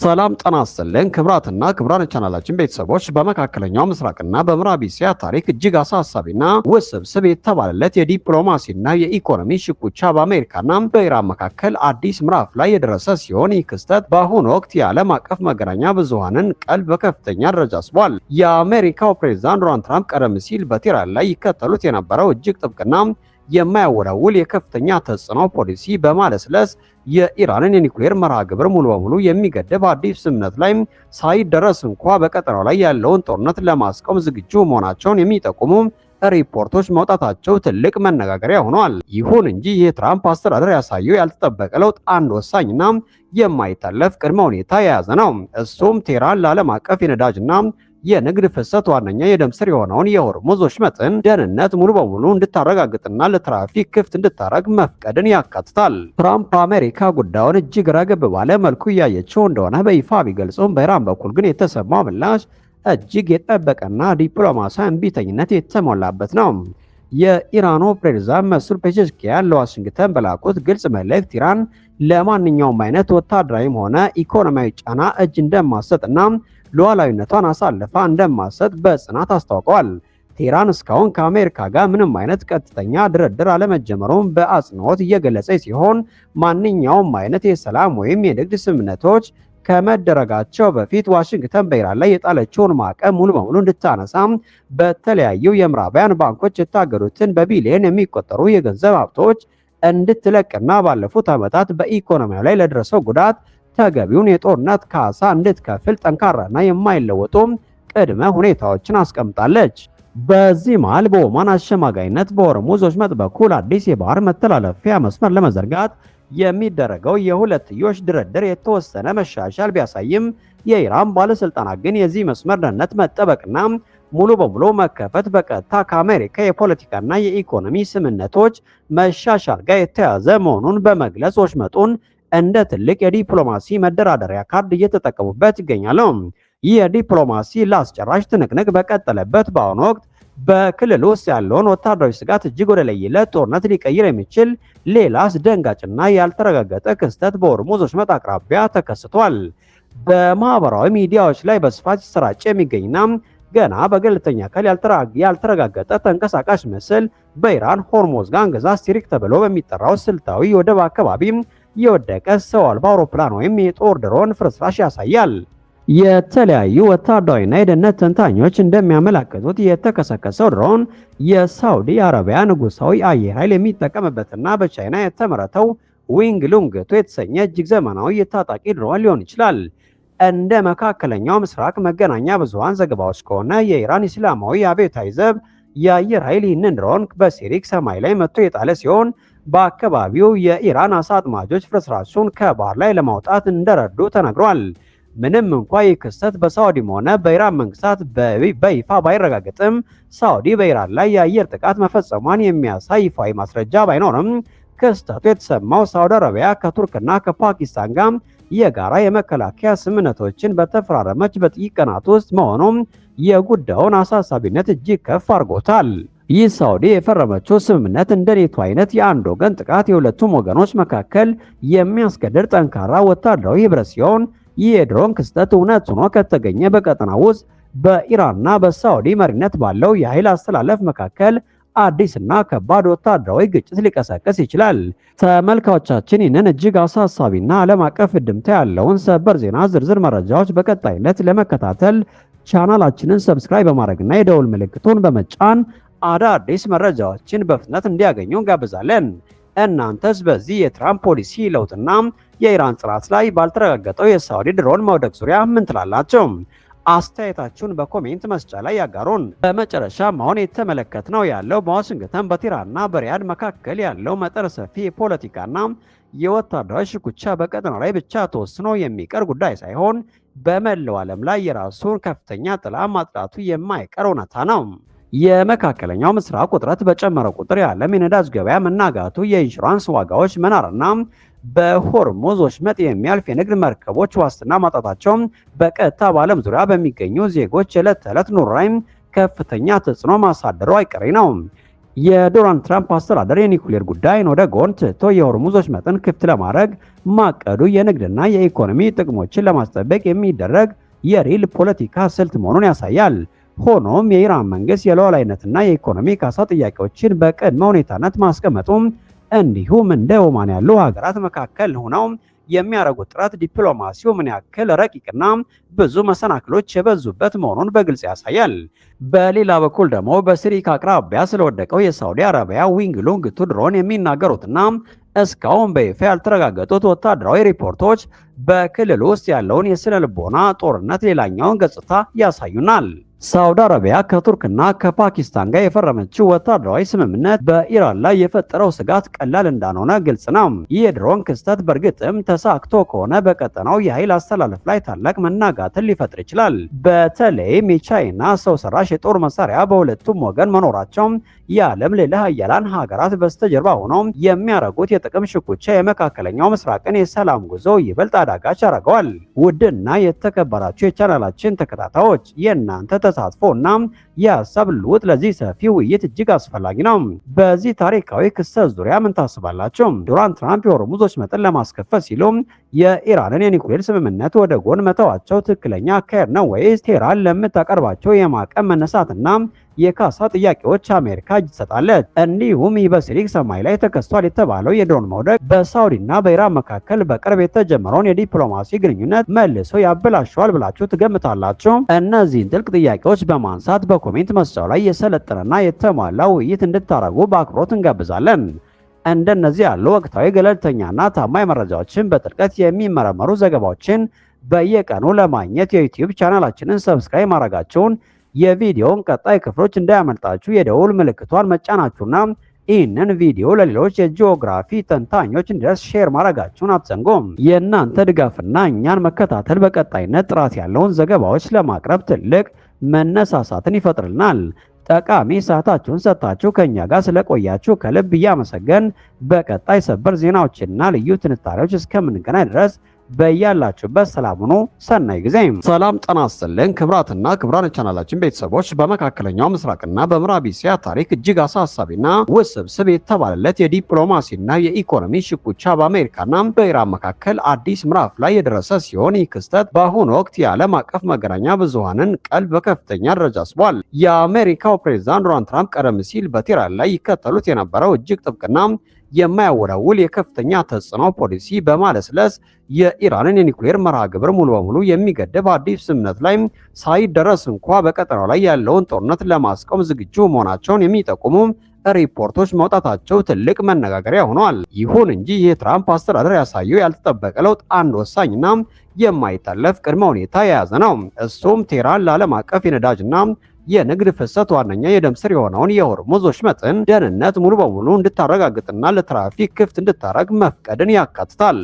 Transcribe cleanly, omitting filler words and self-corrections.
ሰላም ጤና ይስጥልን ክብራትና ክብራን ቻናላችን ቤተሰቦች በመካከለኛው ምስራቅና በምዕራብ እስያ ታሪክ እጅግ አሳሳቢና ውስብስብ የተባለለት የዲፕሎማሲና የኢኮኖሚ ሽኩቻ በአሜሪካና በኢራን መካከል አዲስ ምዕራፍ ላይ የደረሰ ሲሆን ይህ ክስተት በአሁኑ ወቅት የዓለም አቀፍ መገናኛ ብዙሃንን ቀልብ በከፍተኛ ደረጃ ስቧል። የአሜሪካው ፕሬዝዳንት ዶናልድ ትራምፕ ቀደም ሲል በቴህራን ላይ ይከተሉት የነበረው እጅግ ጥብቅና የማያወላውል የከፍተኛ ተጽዕኖ ፖሊሲ በማለስለስ የኢራንን የኒውክሌር መርሃ ግብር ሙሉ በሙሉ የሚገድብ አዲስ ስምምነት ላይ ሳይደረስ እንኳ በቀጠናው ላይ ያለውን ጦርነት ለማስቆም ዝግጁ መሆናቸውን የሚጠቁሙ ሪፖርቶች መውጣታቸው ትልቅ መነጋገሪያ ሆኗል። ይሁን እንጂ የትራምፕ አስተዳደር ያሳየው ያልተጠበቀ ለውጥ አንድ ወሳኝና የማይታለፍ ቅድመ ሁኔታ የያዘ ነው። እሱም ቴህራን ለዓለም አቀፍ የነዳጅና የንግድ ፍሰት ዋነኛ የደም ስር የሆነውን የሆርሙዝ ወሽመጥን ደህንነት ሙሉ በሙሉ እንድታረጋግጥና ለትራፊክ ክፍት እንድታረግ መፍቀድን ያካትታል። ትራምፕ አሜሪካ ጉዳዩን እጅግ ረገብ ባለ መልኩ እያየችው እንደሆነ በይፋ ቢገልጹም በኢራን በኩል ግን የተሰማው ምላሽ እጅግ የጠበቀና ዲፕሎማሲያዊ እምቢተኝነት የተሞላበት ነው። የኢራኑ ፕሬዝዳንት መሱድ ፔዜሽኪያን ለዋሽንግተን በላኩት ግልጽ መልእክት ኢራን ለማንኛውም አይነት ወታደራዊም ሆነ ኢኮኖሚያዊ ጫና እጅ እንደማትሰጥና ሉዓላዊነቷን አሳልፋ እንደማትሰጥ በጽናት አስታውቀዋል። ቴህራን እስካሁን ከአሜሪካ ጋር ምንም አይነት ቀጥተኛ ድርድር አለመጀመሩን በአጽንኦት እየገለጸ ሲሆን ማንኛውም አይነት የሰላም ወይም የንግድ ስምምነቶች ከመደረጋቸው በፊት ዋሽንግተን በኢራን ላይ የጣለችውን ማዕቀብ ሙሉ በሙሉ እንድታነሳ በተለያዩ የምዕራባውያን ባንኮች የታገዱትን በቢሊዮን የሚቆጠሩ የገንዘብ ሀብቶች እንድትለቅና ባለፉት ዓመታት በኢኮኖሚያው ላይ ለደረሰው ጉዳት ተገቢውን የጦርነት ካሳ እንድትከፍል ጠንካራና የማይለወጡ ቅድመ ሁኔታዎችን አስቀምጣለች። በዚህ መሃል በኦማን አሸማጋይነት በሆርሙዝ ወሽመጥ በኩል አዲስ የባህር መተላለፊያ መስመር ለመዘርጋት የሚደረገው የሁለትዮሽ ድርድር የተወሰነ መሻሻል ቢያሳይም የኢራን ባለስልጣናት ግን የዚህ መስመር ደህንነት መጠበቅና ሙሉ በሙሉ መከፈት በቀጥታ ከአሜሪካ የፖለቲካና የኢኮኖሚ ስምምነቶች መሻሻል ጋር የተያዘ መሆኑን በመግለጽ ወሽመጡን እንደ ትልቅ የዲፕሎማሲ መደራደሪያ ካርድ እየተጠቀሙበት ይገኛሉ። ይህ የዲፕሎማሲ ላስጨራሽ ትንቅንቅ በቀጠለበት በአሁኑ ወቅት በክልል ውስጥ ያለውን ወታደራዊ ስጋት እጅግ ወደ ለየለት ጦርነት ሊቀይር የሚችል ሌላ አስደንጋጭና ያልተረጋገጠ ክስተት በሆርሙዝ ወሽመጥ አቅራቢያ ተከስቷል። በማህበራዊ ሚዲያዎች ላይ በስፋት ሲሰራጭ የሚገኝና ገና በገለልተኛ አካል ያልተረጋገጠ ተንቀሳቃሽ ምስል በኢራን ሆርሙዝጋን ግዛት ሲሪክ ተብሎ በሚጠራው ስልታዊ የወደብ አካባቢ የወደቀ ሰው አልባ አውሮፕላን ወይም የጦር ድሮን ፍርስራሽ ያሳያል። የተለያዩ ወታደራዊና የደህንነት ተንታኞች እንደሚያመለክቱት የተከሰከሰው ድሮን የሳውዲ አረቢያ ንጉሳዊ አየር ኃይል የሚጠቀምበትና በቻይና የተመረተው ዊንግ ሉንግቱ የተሰኘ እጅግ ዘመናዊ የታጣቂ ድሮን ሊሆን ይችላል። እንደ መካከለኛው ምስራቅ መገናኛ ብዙሃን ዘገባዎች ከሆነ የኢራን እስላማዊ አብዮታዊ ዘብ የአየር ኃይል ይህንን ድሮን በሲሪክ ሰማይ ላይ መጥቶ የጣለ ሲሆን በአካባቢው የኢራን አሳ አጥማጆች ፍርስራሹን ከባህር ላይ ለማውጣት እንደረዱ ተነግሯል። ምንም እንኳ ይህ ክስተት በሳውዲም ሆነ በኢራን መንግስታት በይፋ ባይረጋገጥም ሳውዲ በኢራን ላይ የአየር ጥቃት መፈጸሟን የሚያሳይ ይፋዊ ማስረጃ ባይኖርም ክስተቱ የተሰማው ሳውዲ አረቢያ ከቱርክና ከፓኪስታን ጋር የጋራ የመከላከያ ስምምነቶችን በተፈራረመች በጥቂት ቀናት ውስጥ መሆኑም የጉዳዩን አሳሳቢነት እጅግ ከፍ አድርጎታል። ይህ ሳውዲ የፈረመችው ስምምነት እንደ ኔቶ አይነት የአንድ ወገን ጥቃት የሁለቱም ወገኖች መካከል የሚያስገድድ ጠንካራ ወታደራዊ ህብረት ሲሆን ይህ የድሮን ክስተት እውነት ሆኖ ከተገኘ በቀጠና ውስጥ በኢራንና በሳውዲ መሪነት ባለው የኃይል አስተላለፍ መካከል አዲስና ከባድ ወታደራዊ ግጭት ሊቀሰቅስ ይችላል። ተመልካቾቻችን ይህንን እጅግ አሳሳቢና ዓለም አቀፍ እንድምታ ያለውን ሰበር ዜና ዝርዝር መረጃዎች በቀጣይነት ለመከታተል ቻናላችንን ሰብስክራይብ በማድረግና የደውል ምልክቱን በመጫን አዳዲስ መረጃዎችን በፍጥነት እንዲያገኙ እንጋብዛለን። እናንተስ በዚህ የትራምፕ ፖሊሲ ለውጥና የኢራን ጽናት ላይ ባልተረጋገጠው የሳውዲ ድሮን መውደቅ ዙሪያ ምን ትላላችሁ? አስተያየታችሁን በኮሜንት መስጫ ላይ ያጋሩን። በመጨረሻም አሁን የተመለከትነው ያለው በዋሽንግተን በቴህራንና በሪያድ መካከል ያለው መጠነ ሰፊ የፖለቲካና የወታደራዊ ሽኩቻ በቀጠናው ላይ ብቻ ተወስኖ የሚቀር ጉዳይ ሳይሆን በመላው ዓለም ላይ የራሱን ከፍተኛ ጥላ ማጥላቱ የማይቀር እውነታ ነው። የመካከለኛው ምስራቅ ውጥረት በጨመረ ቁጥር የዓለም የነዳጅ ገበያ መናጋቱ፣ የኢንሹራንስ ዋጋዎች መናርና በሆርሙዝ ወሽመጥ የሚያልፍ የንግድ መርከቦች ዋስትና ማጣታቸው በቀጥታ በዓለም ዙሪያ በሚገኙ ዜጎች የዕለት ተዕለት ኑሮ ላይ ከፍተኛ ተጽዕኖ ማሳደሩ አይቀሬ ነው። የዶናልድ ትራምፕ አስተዳደር የኒውክሌር ጉዳይን ወደ ጎን ትቶ የሆርሙዝ ወሽመጥን ክፍት ለማድረግ ማቀዱ የንግድና የኢኮኖሚ ጥቅሞችን ለማስጠበቅ የሚደረግ የሪል ፖለቲካ ስልት መሆኑን ያሳያል። ሆኖም የኢራን መንግስት የሉዓላዊነትና የኢኮኖሚ ካሳ ጥያቄዎችን በቅድመ ሁኔታነት ማስቀመጡም እንዲሁም እንደ ኦማን ያሉ ሀገራት መካከል ሆነው የሚያደርጉት ጥረት ዲፕሎማሲው ምን ያክል ረቂቅና ብዙ መሰናክሎች የበዙበት መሆኑን በግልጽ ያሳያል። በሌላ በኩል ደግሞ በሲሪክ አቅራቢያ ስለወደቀው የሳውዲ አረቢያ ዊንግ ሎንግ ቱ ድሮን የሚናገሩትና እስካሁን በይፋ ያልተረጋገጡት ወታደራዊ ሪፖርቶች በክልል ውስጥ ያለውን የስነ ልቦና ጦርነት ሌላኛውን ገጽታ ያሳዩናል። ሳውዲ አረቢያ ከቱርክና ከፓኪስታን ጋር የፈረመችው ወታደራዊ ስምምነት በኢራን ላይ የፈጠረው ስጋት ቀላል እንዳልሆነ ግልጽ ነው። ይህ የድሮን ክስተት በእርግጥም ተሳክቶ ከሆነ በቀጠናው የኃይል አስተላለፍ ላይ ታላቅ መናጋትን ሊፈጥር ይችላል። በተለይም የቻይና ሰው ሰራሽ የጦር መሳሪያ በሁለቱም ወገን መኖራቸው የዓለም ሌላ ሀያላን ሀገራት በስተጀርባ ሆነው የሚያደርጉት የጥቅም ሽኩቻ የመካከለኛው ምስራቅን የሰላም ጉዞ ይበልጥ አዳጋች ያደርገዋል። ውድና የተከበራችሁ የቻናላችን ተከታታዮች የእናንተ ተሳትፎ እና የሀሳብ ልውውጥ ለዚህ ሰፊ ውይይት እጅግ አስፈላጊ ነው። በዚህ ታሪካዊ ክስተት ዙሪያ ምን ታስባላችሁ? ዶናልድ ትራምፕ የሆርሙዝ ወሽመጥን ለማስከፈት ሲሉ የኢራንን የኒውክሌር ስምምነት ወደ ጎን መተዋቸው ትክክለኛ አካሄድ ነው ወይስ ቴህራን ለምታቀርባቸው የማዕቀብ መነሳትና የካሳ ጥያቄዎች አሜሪካ እጅ ትሰጣለች? እንዲሁም ይህ በሲሪክ ሰማይ ላይ ተከስቷል የተባለው የድሮን መውደቅ በሳውዲና በኢራን መካከል በቅርብ የተጀመረውን የዲፕሎማሲ ግንኙነት መልሶ ያበላሸዋል ብላችሁ ትገምታላችሁ? እነዚህን ጥልቅ ጥያቄዎች በማንሳት በኮሜንት መስጫው ላይ የሰለጠነና የተሟላ ውይይት እንድታደርጉ በአክብሮት እንጋብዛለን። እንደነዚህ ያሉ ወቅታዊ ገለልተኛና ታማኝ መረጃዎችን በጥልቀት የሚመረመሩ ዘገባዎችን በየቀኑ ለማግኘት የዩቲዩብ ቻናላችንን ሰብስክራይብ ማድረጋችሁን የቪዲዮውን ቀጣይ ክፍሎች እንዳያመልጣችሁ የደውል ምልክቷን መጫናችሁና ይህንን ቪዲዮ ለሌሎች የጂኦግራፊ ተንታኞች እንዲደርስ ሼር ማድረጋችሁን አትዘንጉም። የእናንተ ድጋፍና እኛን መከታተል በቀጣይነት ጥራት ያለውን ዘገባዎች ለማቅረብ ትልቅ መነሳሳትን ይፈጥርልናል። ጠቃሚ ሰዓታችሁን ሰጥታችሁ ከኛ ጋር ስለቆያችሁ ከልብ እያመሰገን በቀጣይ ሰበር ዜናዎችና ልዩ ትንታኔዎች እስከምንገናኝ ድረስ በያላችሁበት ሰላም ሁኑ። ሰናይ ጊዜ። ሰላም ጤና ይስጥልን ክብራትና ክብራን ቻናላችን ቤተሰቦች፣ በመካከለኛው ምስራቅና በምዕራብ እስያ ታሪክ እጅግ አሳሳቢና ውስብስብ የተባለለት የዲፕሎማሲና የኢኮኖሚ ሽኩቻ በአሜሪካና በኢራን መካከል አዲስ ምዕራፍ ላይ የደረሰ ሲሆን ይህ ክስተት በአሁኑ ወቅት የዓለም አቀፍ መገናኛ ብዙሃንን ቀልብ በከፍተኛ ደረጃ ስቧል። የአሜሪካው ፕሬዝዳንት ዶናልድ ትራምፕ ቀደም ሲል በቴህራን ላይ ይከተሉት የነበረው እጅግ ጥብቅና የማያወላውል የከፍተኛ ተጽዕኖ ፖሊሲ በማለስለስ የኢራንን የኒውክሌር መርሃ ግብር ሙሉ በሙሉ የሚገድብ አዲስ ስምምነት ላይ ሳይደረስ እንኳ በቀጠናው ላይ ያለውን ጦርነት ለማስቆም ዝግጁ መሆናቸውን የሚጠቁሙ ሪፖርቶች መውጣታቸው ትልቅ መነጋገሪያ ሆኗል። ይሁን እንጂ የትራምፕ አስተዳደር ያሳየው ያልተጠበቀ ለውጥ አንድ ወሳኝና የማይታለፍ ቅድመ ሁኔታ የያዘ ነው። እሱም ቴህራን ለዓለም አቀፍ የነዳጅና የንግድ ፍሰት ዋነኛ የደም ስር የሆነውን የሆርሙዝ ወሽመጥን ደህንነት ሙሉ በሙሉ እንድታረጋግጥና ለትራፊክ ክፍት እንድታረግ መፍቀድን ያካትታል።